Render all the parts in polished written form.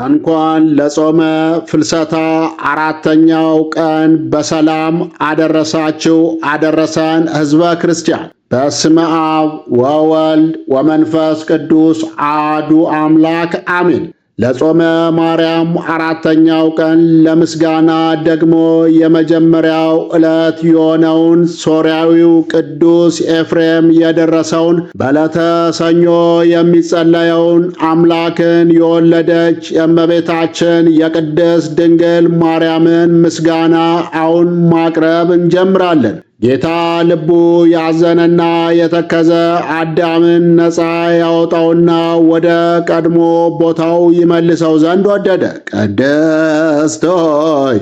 እንኳን ለጾመ ፍልሰታ አራተኛው ቀን በሰላም አደረሳችሁ አደረሰን ሕዝበ ክርስቲያን። በስመ አብ ወወልድ ወመንፈስ ቅዱስ አሐዱ አምላክ አሜን። ለጾመ ማርያም አራተኛው ቀን ለምስጋና ደግሞ የመጀመሪያው ዕለት የሆነውን ሶርያዊው ቅዱስ ኤፍሬም የደረሰውን በዕለተ ሰኞ የሚጸለየውን አምላክን የወለደች የእመቤታችን የቅድስት ድንግል ማርያምን ምስጋና አሁን ማቅረብ እንጀምራለን። ጌታ ልቡ ያዘነና የተከዘ አዳምን ነፃ ያወጣውና ወደ ቀድሞ ቦታው ይመልሰው ዘንድ ወደደ። ቅድስት ሆይ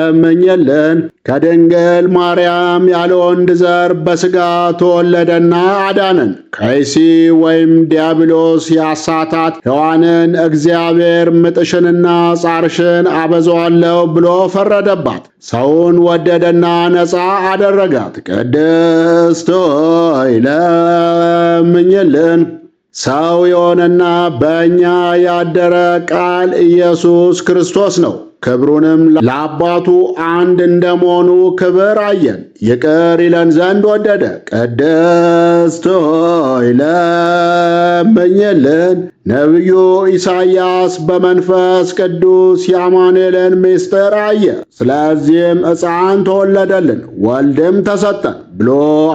ለምኝልን። ከድንግል ማርያም ያለ ወንድ ዘር በሥጋ ተወለደና አዳነን። ከይሲ ወይም ዲያብሎስ ያሳታት ሔዋንን እግዚአብሔር ምጥሽንና ጻርሽን አበዛዋለሁ ብሎ ፈረደባት። ሰውን ወደደና ነፃ አደረጋት። ቅድስት ሆይ ለምኝልን። ሰው የሆነና በእኛ ያደረ ቃል ኢየሱስ ክርስቶስ ነው። ክብሩንም ለአባቱ አንድ እንደመሆኑ ክብር አየን፣ ይቅር ይለን ዘንድ ወደደ። ቅድስት ሆይ ለምኝልን። ነቢዩ ኢሳይያስ በመንፈስ ቅዱስ የአማኑኤልን ምስጢር አየ። ስለዚህም ሕፃን ተወለደልን፣ ወልድም ተሰጠን ብሎ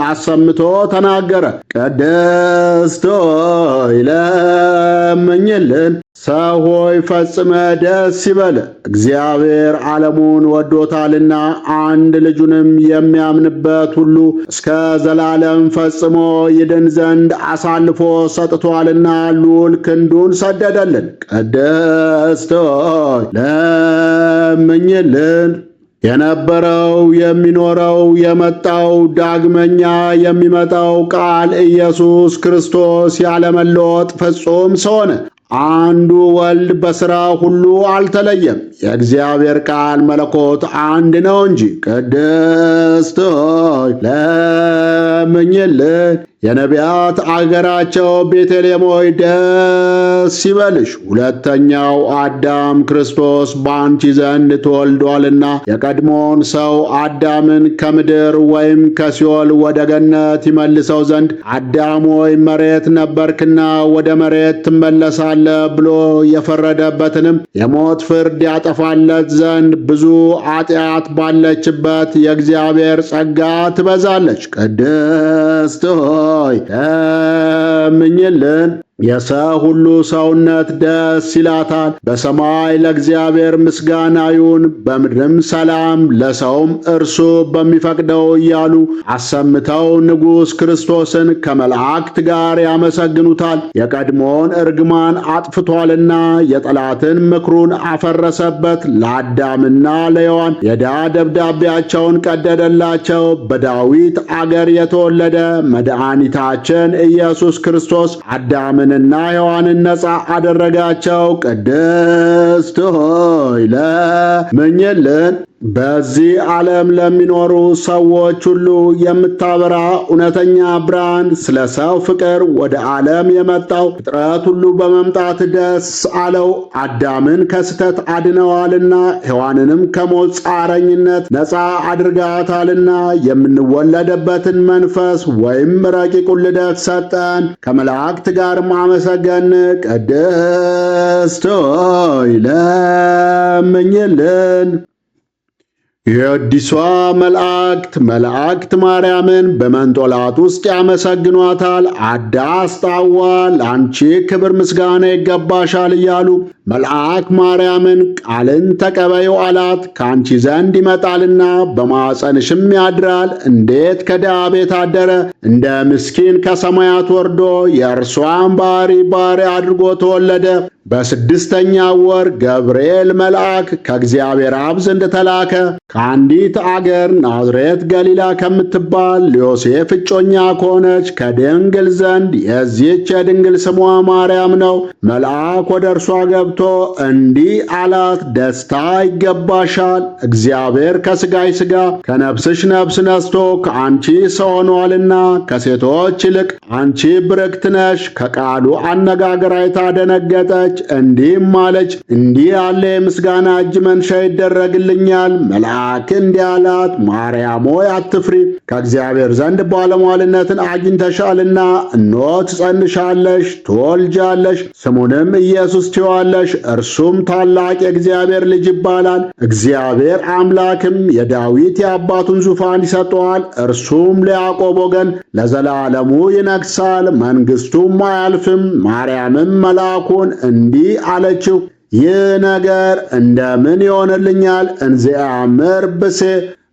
አሰምቶ ተናገረ። ቅድስት ሆይ ለምኝልን። ሰው ሆይ ፈጽመ ደስ ይበል፣ እግዚአብሔር ዓለሙን ወዶታልና አንድ ልጁንም የሚያምንበት ሁሉ እስከ ዘላለም ፈጽሞ ይድን ዘንድ አሳልፎ ሰጥቷልና ልዑል ክንዱን ሰደደልን። ቅድስት ሆይ ለምኝልን። የነበረው የሚኖረው የመጣው ዳግመኛ የሚመጣው ቃል ኢየሱስ ክርስቶስ ያለመለወጥ ፍጹም ሰው ሆነ። አንዱ ወልድ በሥራ ሁሉ አልተለየም። የእግዚአብሔር ቃል መለኮት አንድ ነው እንጂ። ቅድስት ሆይ ለምኝልን። የነቢያት አገራቸው ቤተልሔም ሆይ ደስ ይበልሽ፣ ሁለተኛው አዳም ክርስቶስ በአንቺ ዘንድ ተወልዷልና የቀድሞውን ሰው አዳምን ከምድር ወይም ከሲኦል ወደ ገነት ይመልሰው ዘንድ አዳም ሆይ መሬት ነበርክና ወደ መሬት ትመለሳለህ ብሎ የፈረደበትንም የሞት ፍርድ ያጠፋለት ዘንድ ብዙ ኃጢአት ባለችበት የእግዚአብሔር ጸጋ ትበዛለች። ቅድስት ሆይ ለምኝልን። የሰው ሁሉ ሰውነት ደስ ይላታል። በሰማይ ለእግዚአብሔር ምስጋና ይሁን፣ በምድርም ሰላም ለሰውም እርሱ በሚፈቅደው እያሉ አሰምተው ንጉሥ ክርስቶስን ከመላእክት ጋር ያመሰግኑታል። የቀድሞውን እርግማን አጥፍቷልና የጠላትን ምክሩን አፈረሰበት። ለአዳምና ለሔዋን የዕዳ ደብዳቤያቸውን ቀደደላቸው። በዳዊት አገር የተወለደ መድኃኒታችን ኢየሱስ ክርስቶስ አዳምንና ሔዋንን ነፃ አደረጋቸው። ቅድስት ሆይ ለምኝልን። በዚህ ዓለም ለሚኖሩ ሰዎች ሁሉ የምታበራ እውነተኛ ብርሃን፣ ስለ ሰው ፍቅር ወደ ዓለም የመጣው ፍጥረት ሁሉ በመምጣት ደስ አለው። አዳምን ከስተት አድነዋልና ሔዋንንም ከሞት ጻረኝነት ነፃ አድርጋታልና የምንወለድበትን መንፈስ ወይም ረቂቁን ልደት ሰጠን። ከመላእክት ጋር አመሰገን። ቅድስት ሆይ ለምኝልን። የአዲሷ መላእክት ማርያምን በመንጦላዕት ውስጥ ያመሰግኗታል። አዳስጣዋ ለአንቺ ክብር ምስጋና ይገባሻል እያሉ መልአክ ማርያምን ቃልን ተቀበዩ አላት። ከአንቺ ዘንድ ይመጣልና በማኅፀንሽም ያድራል። እንዴት ከድሃ ቤት አደረ! እንደ ምስኪን ከሰማያት ወርዶ የእርሷን ባሕሪ አድርጎ ተወለደ። በስድስተኛው ወር ገብርኤል መልአክ ከእግዚአብሔር አብ ዘንድ ተላከ። ከአንዲት አገር ናዝሬት ገሊላ ከምትባል ለዮሴፍ እጮኛ ከሆነች ከድንግል ዘንድ የዚህች የድንግል ስሟ ማርያም ነው። መልአክ ወደ እርሷ ገብቶ እንዲህ አላት፣ ደስታ ይገባሻል፣ እግዚአብሔር ከሥጋሽ ሥጋ ከነፍስሽ ነፍስ ነስቶ ከአንቺ ሰው ሆኗልና ከሴቶች ይልቅ አንቺ ብርክት ነሽ። ከቃሉ አነጋገር አይታ ደነገጠች። እንዲህም አለች፣ እንዲህ ያለ የምስጋና እጅ መንሻ ይደረግልኛል። መልአክ እንዲህ አላት፣ ማርያም ሆይ አትፍሪ፣ ከእግዚአብሔር ዘንድ ባለሟልነትን አግኝተሻልና፣ እነሆ ትጸንሻለሽ፣ ትወልጃለሽ፣ ስሙንም ኢየሱስ ትዪዋለሽ። እርሱም ታላቅ የእግዚአብሔር ልጅ ይባላል። እግዚአብሔር አምላክም የዳዊት የአባቱን ዙፋን ይሰጠዋል። እርሱም ለያዕቆብ ወገን ለዘላለሙ ይነግሣል፣ መንግሥቱም አያልፍም። ማርያምም መልአኩን እንዲህ አለችው፣ ይህ ነገር እንደምን ይሆንልኛል? እንዘአምር ብእሴ።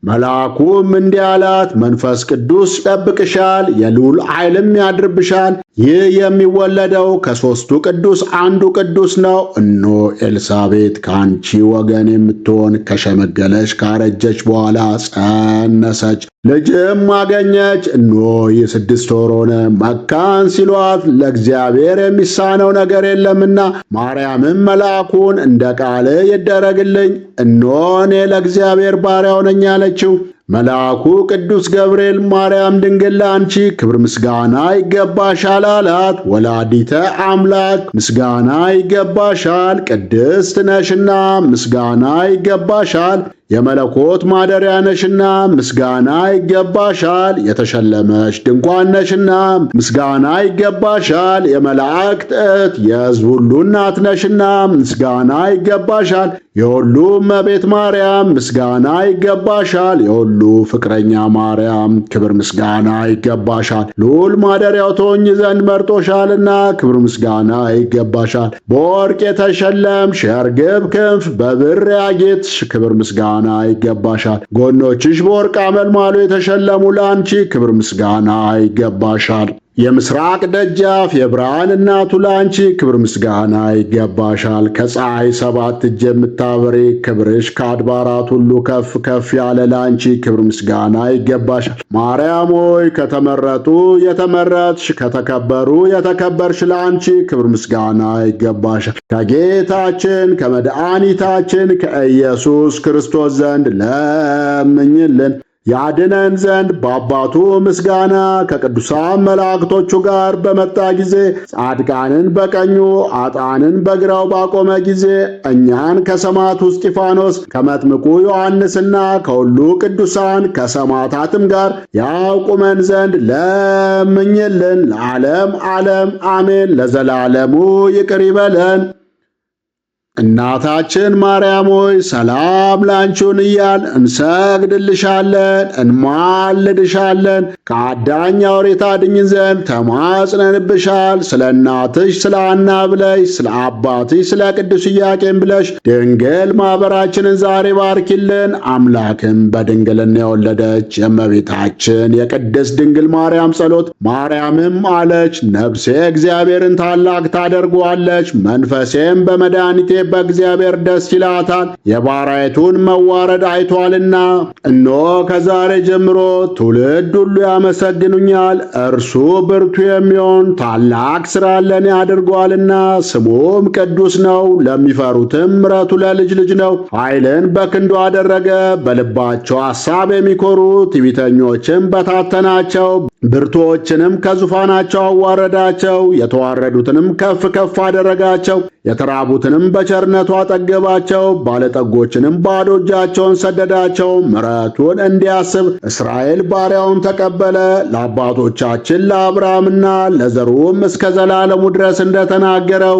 መልአኩም እንዲህ አላት፣ መንፈስ ቅዱስ ይጠብቅሻል፣ የልዑል ኃይልም ያድርብሻል። ይህ የሚወለደው ከሦስቱ ቅዱስ አንዱ ቅዱስ ነው። እነሆ ኤልሳቤጥ ከአንቺ ወገን የምትሆን ከሸመገለች ካረጀች በኋላ ጸነሰች፣ ልጅም አገኘች። እነሆ የ6 ወር ሆነ፣ መካን ሲሏት ለእግዚአብሔር የሚሳነው ነገር የለምና። ማርያምም መልአኩን እንደ ቃልህ ይደረግልኝ፣ እነሆ እኔ ለእግዚአብሔር ባሪያው ነኝ አለችው። መልአኩ ቅዱስ ገብርኤል ማርያም ድንግል ለአንቺ ክብር ምስጋና ይገባሻል አላት። ወላዲተ አምላክ ምስጋና ይገባሻል፣ ቅድስት ነሽና ምስጋና ይገባሻል። የመለኮት ማደሪያ ነሽና ምስጋና ይገባሻል። የተሸለመሽ ድንኳን ነሽና ምስጋና ይገባሻል። የመላእክት እህት የሕዝብ ሁሉ እናት ነሽና ምስጋና ይገባሻል። የሁሉ እመቤት ማርያም ምስጋና ይገባሻል። የሁሉ ፍቅረኛ ማርያም ክብር ምስጋና ይገባሻል። ልዑል ማደሪያው ትሆኚ ዘንድ መርጦሻልና ክብር ምስጋና ይገባሻል። በወርቅ የተሸለምሽ የርግብ ክንፍ በብር ያጌጥሽ ክብር ምስጋና ይገባሻል። ጎኖችሽ በወርቅ አመልማሎ የተሸለሙ ለአንቺ ክብር ምስጋና ይገባሻል። የምስራቅ ደጃፍ የብርሃን እናቱ ለአንቺ ክብር ምስጋና ይገባሻል። ከፀሐይ 7 እጅ የምታበሪ ክብርሽ ከአድባራት ሁሉ ከፍ ከፍ ያለ ለአንቺ ክብር ምስጋና ይገባሻል። ማርያም ሆይ ከተመረጡ የተመረጥሽ ከተከበሩ የተከበርሽ ለአንቺ ክብር ምስጋና ይገባሻል። ከጌታችን ከመድኃኒታችን ከኢየሱስ ክርስቶስ ዘንድ ለምኝልን ያድነን ዘንድ በአባቱ ምስጋና ከቅዱሳን መላእክቶቹ ጋር በመጣ ጊዜ ጻድቃንን በቀኙ አጣንን በግራው ባቆመ ጊዜ እኛን ከሰማዕቱ እስጢፋኖስ ከመጥምቁ ዮሐንስና ከሁሉ ቅዱሳን ከሰማዕታትም ጋር ያቁመን ዘንድ ለምኝልን። ለዓለም ዓለም አሜን። ለዘላለሙ ይቅር ይበለን። እናታችን ማርያም ሆይ ሰላም ላንቺን እያል እንሰግድልሻለን፣ እንማልድሻለን። ከአዳኝ አውሬ ታድኝን ዘንድ ተማጽነንብሻል። ስለ እናትሽ ስለ ሐና ብለሽ፣ ስለ አባትሽ ስለ ቅዱስ ኢያቄም ብለሽ ድንግል ማኅበራችንን ዛሬ ባርኪልን። አምላክን በድንግልና የወለደች የእመቤታችን የቅድስት ድንግል ማርያም ጸሎት። ማርያምም አለች፣ ነፍሴ እግዚአብሔርን ታላቅ ታደርገዋለች፣ መንፈሴም በመድኃኒቴ በእግዚአብሔር ደስ ይላታል፣ የባሪያይቱን መዋረድ አይቷልና። እነሆ ከዛሬ ጀምሮ ትውልድ ሁሉ ያመሰግኑኛል። እርሱ ብርቱ የሚሆን ታላቅ ሥራ ለእኔ አድርጓልና፣ ስሙም ቅዱስ ነው። ለሚፈሩትም ምሕረቱ ለልጅ ልጅ ነው። ኃይልን በክንዱ አደረገ። በልባቸው ሐሳብ የሚኮሩ ትዕቢተኞችም በታተናቸው። ብርቱዎችንም ከዙፋናቸው አዋረዳቸው። የተዋረዱትንም ከፍ ከፍ አደረጋቸው። የተራቡትንም በቸርነቱ አጠገባቸው። ባለጠጎችንም ባዶ እጃቸውን ሰደዳቸው። ምሕረቱን እንዲያስብ እስራኤል ባሪያውን ተቀበለ። ለአባቶቻችን ለአብርሃምና ለዘሩም እስከ ዘላለሙ ድረስ እንደተናገረው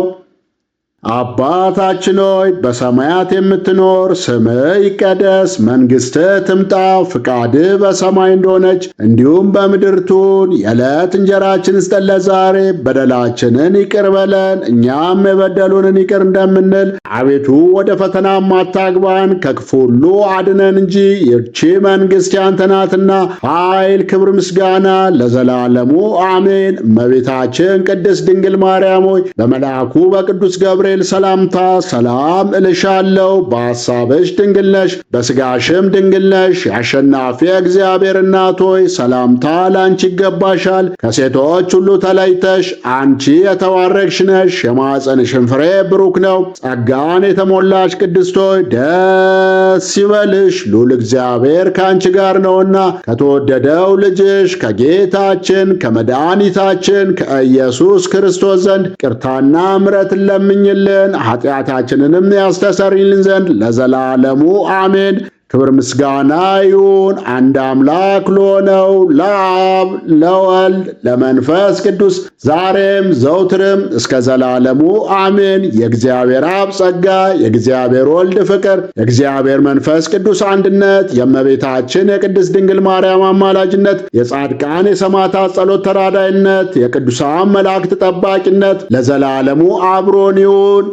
አባታችን ሆይ በሰማያት የምትኖር፣ ስምህ ይቀደስ፣ መንግሥትህ ትምጣ፣ ፍቃድህ በሰማይ እንደሆነች እንዲሁም በምድር ትሁን። የዕለት እንጀራችንን ስጠን ዛሬ፣ በደላችንን ይቅር በለን እኛም የበደሉንን ይቅር እንደምንል፣ አቤቱ ወደ ፈተናም አታግባን ከክፉ ሁሉ አድነን እንጂ ይህች መንግሥት ያንተ ናትና፣ ኃይል፣ ክብር፣ ምስጋና ለዘላለሙ አሜን። እመቤታችን ቅድስት ድንግል ማርያም ሆይ በመልአኩ በቅዱስ ገብርኤል ሰላምታ ሰላም እልሻለሁ። በሐሳብሽ ድንግል ነሽ፣ በሥጋሽም ድንግል ነሽ። የአሸናፊ እግዚአብሔር እናት ሆይ ሰላምታ ላንቺ ይገባሻል። ከሴቶች ሁሉ ተለይተሽ አንቺ የተባረክሽ ነሽ፣ የማኅፀንሽም ፍሬ ብሩክ ነው። ጸጋን የተሞላሽ ቅድስት ሆይ ደስ ይበልሽ፣ ልዑል እግዚአብሔር ከአንቺ ጋር ነውና ከተወደደው ልጅሽ ከጌታችን ከመድኃኒታችን ከኢየሱስ ክርስቶስ ዘንድ ይቅርታና ምሕረትን ለምኝልን ይፍረድልን፣ ኃጢአታችንንም ያስተሰርይልን ዘንድ ለዘላለሙ አሜን። ክብር ምስጋና ይሁን አንድ አምላክ ለሆነው ለአብ ለወልድ ለመንፈስ ቅዱስ ዛሬም ዘውትርም እስከ ዘላለሙ አሜን። የእግዚአብሔር አብ ጸጋ፣ የእግዚአብሔር ወልድ ፍቅር፣ የእግዚአብሔር መንፈስ ቅዱስ አንድነት፣ የእመቤታችን የቅድስት ድንግል ማርያም አማላጅነት፣ የጻድቃን የሰማዕታት ጸሎት ተራዳይነት፣ የቅዱሳን መላእክት ጠባቂነት ለዘላለሙ አብሮን ይሁን።